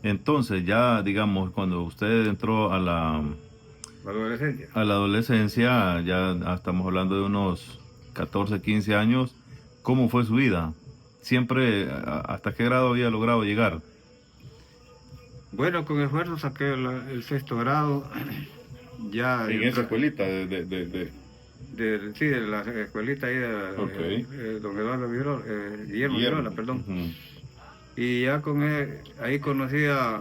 Entonces, ya digamos, cuando usted entró La adolescencia. a la adolescencia, ya estamos hablando de unos 14, 15 años, ¿cómo fue su vida? Siempre, ¿hasta qué grado había logrado llegar? Bueno, con esfuerzo saqué el sexto grado. Ya En esa entré, escuelita sí, de la escuelita ahí Ok. de don Eduardo Virola, Guillermo Virola, Guillermo. perdón. Ujú. Y ya con él, ahí conocí a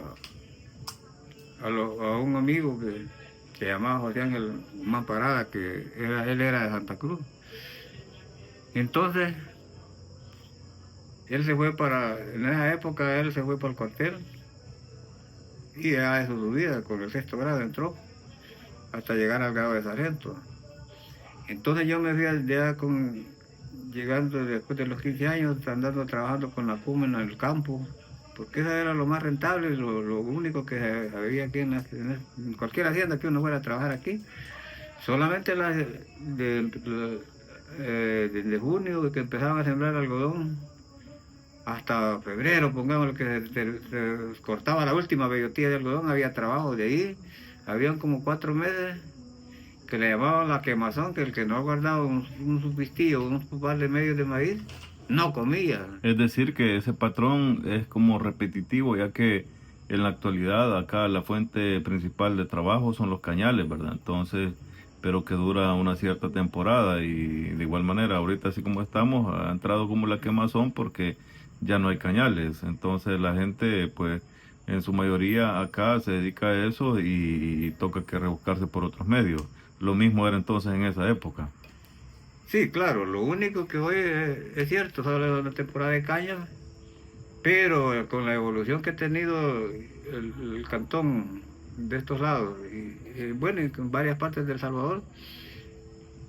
un amigo que se llamaba José Ángel Guzmán Parada, él era de Santa Cruz. Entonces, en esa época él se fue para el cuartel y ya hizo su vida, con el sexto grado entró, hasta llegar al grado de sargento. Entonces yo me fui llegando después de los 15 años, andando trabajando con la CUM en el campo, porque eso era lo más rentable, lo único que había aquí en cualquier hacienda que uno fuera a trabajar aquí. Solamente desde junio que empezaban a sembrar algodón hasta febrero, pongamos que se cortaba la última bellotía de algodón, había trabajo de ahí, habían como 4 meses que le llamaban la quemazón, que el que no guardaba un subvistillo, un par de medios de maíz, no comía. Es decir, que ese patrón es como repetitivo, ya que en la actualidad acá la fuente principal de trabajo son los cañales, ¿verdad? Entonces, pero que dura una cierta temporada y de igual manera, ahorita así como estamos, ha entrado como la quemazón porque ya no hay cañales. Entonces la gente, pues, en su mayoría acá se dedica a eso y toca que rebuscarse por otros medios. Lo mismo era entonces en esa época. Sí, claro, lo único que hoy es cierto, solo es una temporada de caña, pero con la evolución que ha tenido el cantón de estos lados, y bueno, y en varias partes de El Salvador,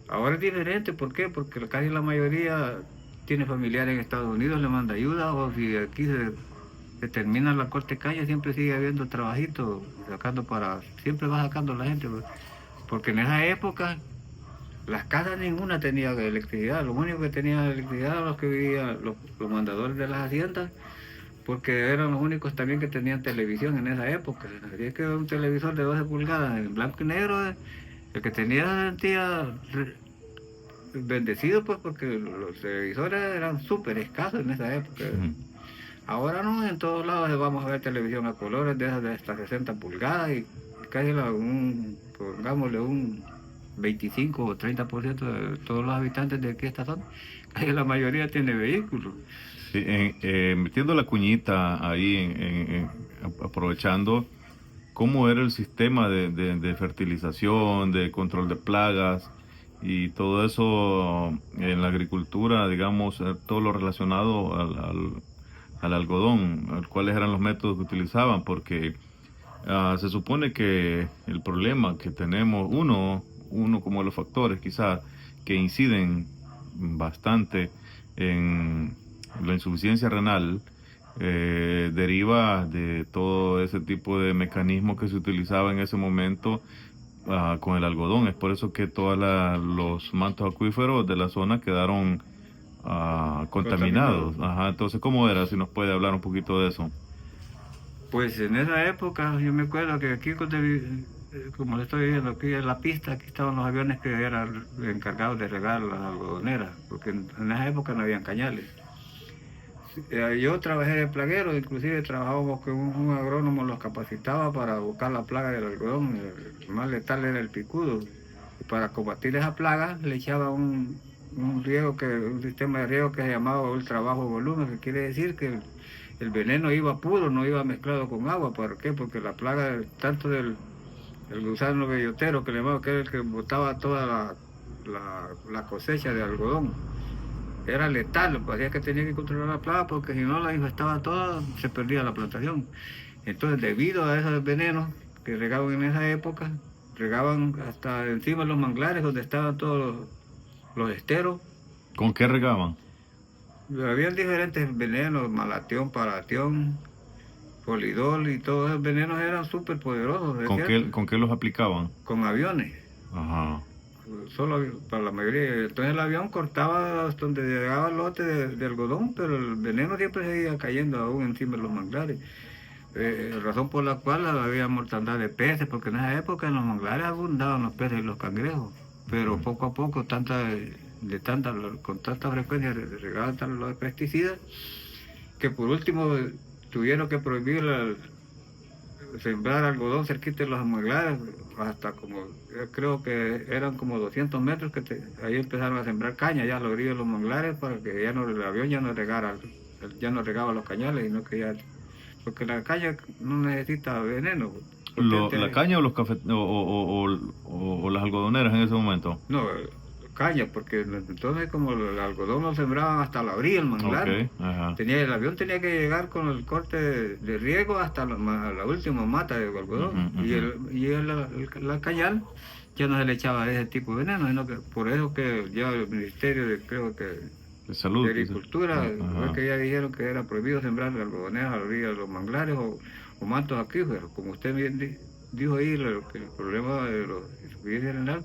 ahora es diferente. ¿Por qué? Porque casi la mayoría tiene familiares en Estados Unidos, le manda ayuda, o si aquí se termina la corte caña, siempre sigue habiendo trabajito, siempre va sacando la gente, pues. Porque en esa época las casas ninguna tenía electricidad, lo único que tenía electricidad eran los que vivían, los mandadores de las haciendas, porque eran los únicos también que tenían televisión en esa época. Así es que un televisor de 12 pulgadas en blanco y negro, el que tenía se sentía bendecido, pues, porque los televisores eran súper escasos en esa época. Ahora no, en todos lados vamos a ver televisión a colores de esas de hasta 60 pulgadas y casi pongámosle un 25 o 30% de todos los habitantes de aquí esta zona, casi la mayoría tiene vehículos. Sí, metiendo la cuñita ahí, aprovechando, ¿cómo era el sistema de fertilización, de control de plagas y todo eso en la agricultura, digamos, todo lo relacionado al algodón? ¿Cuáles eran los métodos que utilizaban? Porque se supone que el problema que tenemos, uno como los factores quizás que inciden bastante en la insuficiencia renal, deriva de todo ese tipo de mecanismos que se utilizaba en ese momento con el algodón. Es por eso que todos los mantos acuíferos de la zona quedaron Contaminados. contaminados. Ajá, entonces, ¿cómo era? Si nos puede hablar un poquito de eso. Pues en esa época yo me acuerdo que aquí, como le estoy diciendo, aquí en la pista, aquí estaban los aviones que eran encargados de regar las algodoneras, porque en esa época no habían cañales. Yo trabajé de plaguero, inclusive trabajábamos con un agrónomo, los capacitaba para buscar la plaga del algodón. El más letal era el picudo. Y para combatir esa plaga le echaba un sistema de riego que se llamaba ultra bajo volumen, que quiere decir que el veneno iba puro, no iba mezclado con agua. ¿Por qué? Porque la plaga, tanto del gusano bellotero que le llamaba, que era el que botaba toda la cosecha de algodón, era letal. Lo que hacía es que tenía que controlar la plaga, porque si no la infestaba toda, se perdía la plantación. Entonces, debido a esos venenos que regaban en esa época, regaban hasta encima de los manglares donde estaban todos los esteros. ¿Con qué regaban? Habían diferentes venenos, malatión, paratión, polidol, y todos esos venenos eran súper poderosos, es cierto, Con qué los aplicaban? con aviones. Ajá. Para la mayoría. Entonces el avión cortaba hasta donde llegaba el lote de algodón, pero el veneno siempre seguía cayendo aún encima de los manglares. razón por la cual había mortandad de peces, porque en esa época en los manglares abundaban los peces y los cangrejos, pero poco a poco, con tanta frecuencia regaban los pesticidas, que por último tuvieron que prohibir sembrar algodón cerquita de los manglares, hasta como, yo creo que eran como 200 metros, ahí empezaron a sembrar caña ya a la orilla de los manglares, para que ya no, el avión ya no regaba los cañales, sino que ya, porque la caña no necesita veneno. ¿La caña o los café o las algodoneras en ese momento? No, caña, porque entonces como el algodón lo sembraban hasta la orilla del manglar, Okay, ajá. el avión tenía que llegar con el corte de riego hasta la última mata de algodón, la cañal ya no se le echaba ese tipo de veneno, sino que por eso que ya el Ministerio creo que De salud. de Agricultura, Ajá. que ya dijeron que era prohibido sembrar algodoneras a la orilla de los manglares o mantos acuíferos, como usted bien dijo ahí, que el problema de los insuficiencia renal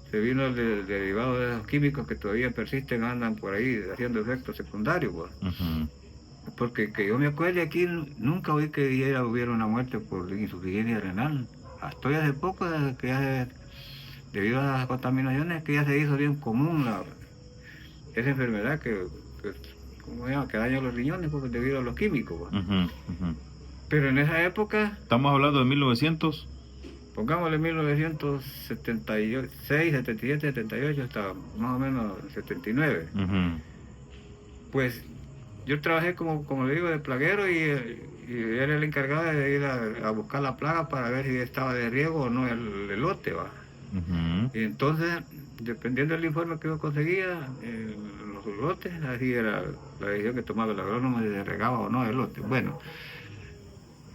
se vino derivado de esos químicos que todavía persisten, andan por ahí haciendo efectos secundarios, pues. Ujú. Porque que yo me acuerde aquí, nunca oí que hubiera una muerte por insuficiencia renal. Hasta hoy hace poco, debido a las contaminaciones, que ya se hizo bien común esa enfermedad ¿cómo se llama? Que daña los riñones porque debido a los químicos, pues. Ujú, ujú. Pero en esa época, Estamos hablando de 1900. pongámosle 1976, 77, 78, hasta más o menos 79. Ujú. Pues yo trabajé como le digo, de plaguero, y era el encargado de ir a buscar la plaga para ver si estaba de riego o no el elote, ¿va? Ujú. Y entonces, dependiendo del informe que yo conseguía, los elotes, así era la decisión que tomaba el agrónomo, si se regaba o no el elote. Bueno,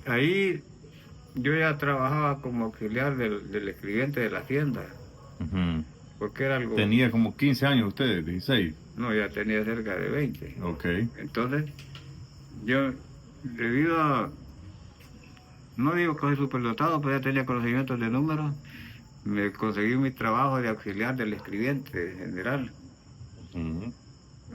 ahí yo ya trabajaba como auxiliar del escribiente de la hacienda, Ujú. porque era algo... Tenía como 15 años usted, 16. No, ya tenía cerca de 20. Ok. Entonces, yo, debido a, no digo que soy superdotado, pero ya tenía conocimientos de números, me conseguí mi trabajo de auxiliar del escribiente general. Ujú.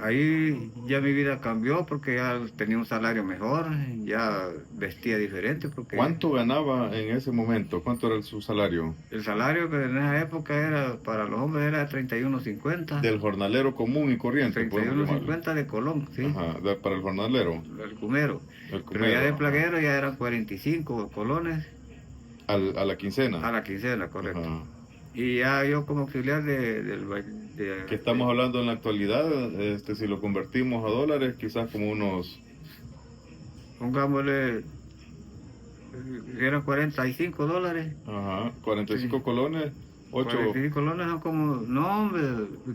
Ahí ya mi vida cambió porque ya tenía un salario mejor, ya vestía diferente, porque ¿Cuánto ganaba en ese momento? ¿Cuánto era su salario? el salario que en esa época era para los hombres era 31.50. Del jornalero común y corriente, podemos llamarlo. 31.50 de Colón, sí. Ajá, para el jornalero. El cumero. El Pero ya de cumero, plaguero ya eran 45 colones a la quincena. a la quincena, correcto. Ajá. Y ya yo como auxiliar Que estamos hablando en la actualidad, si lo convertimos a dólares, quizás como unos... pongámosle, eran $45. Ajá, 45 Sí. colones, 8... 45 colones son como, no hombre,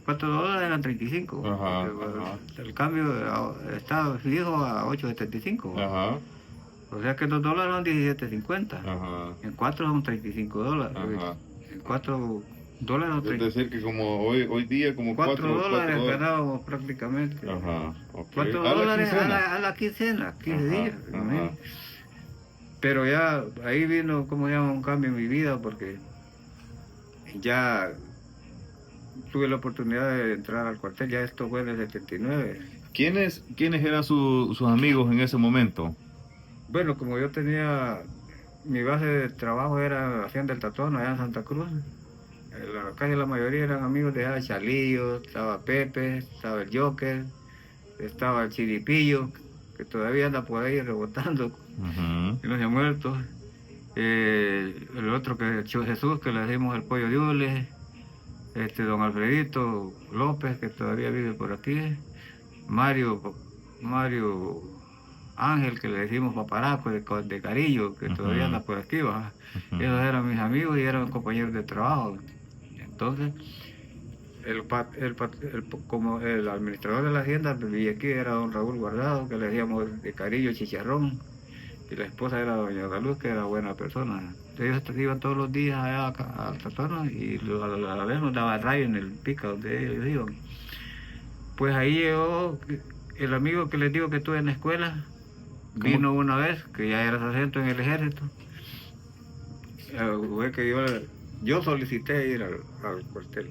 $4 eran 35. Ajá, Porque, ajá. el cambio está fijo a 8.75. Ajá, O sea que $2 son 17.50. ajá, En 4 son $35. ajá. En $4 son Es 30. decir, que como hoy día, como $4 $4 ganábamos prácticamente. Ajá, ok. $4 quincena. a la quincena, 15 Ajá, días. ajá. Pero ya ahí vino, como llama, un cambio en mi vida, porque ya tuve la oportunidad de entrar al cuartel. Ya esto fue en el 79. ¿Quiénes eran sus amigos en ese momento? Bueno, como yo tenía, mi base de trabajo era la Hacienda del Tatuano, allá en Santa Cruz. Casi la mayoría eran amigos de allá, Chalillo, estaba Pepe, estaba el Joker, estaba el Chiripillo, que todavía anda por ahí rebotando, Ujú. que no se ha muerto. El otro que es Jesús, que le decimos el Pollo Diules, don Alfredito López, que todavía vive por aquí, Mario Ángel, que le decimos Paparaco de Carillo, que todavía anda por aquí, ¿va? Ujú. Esos eran mis amigos y eran compañeros de trabajo. Entonces, como el administrador de la hacienda vivía aquí, era don Raúl Guardado, que le decíamos de Carillo Chicharrón, y la esposa era doña Galuz, que era buena persona. Ellos iban todos los días allá al Tatuano y a la vez nos daba rayo en el pica donde ellos iban. Pues ahí llegó el amigo que les digo que tuve en la escuela, vino una vez, que ya era sargento en el ejército. Fue que yo solicité ir al cuartel.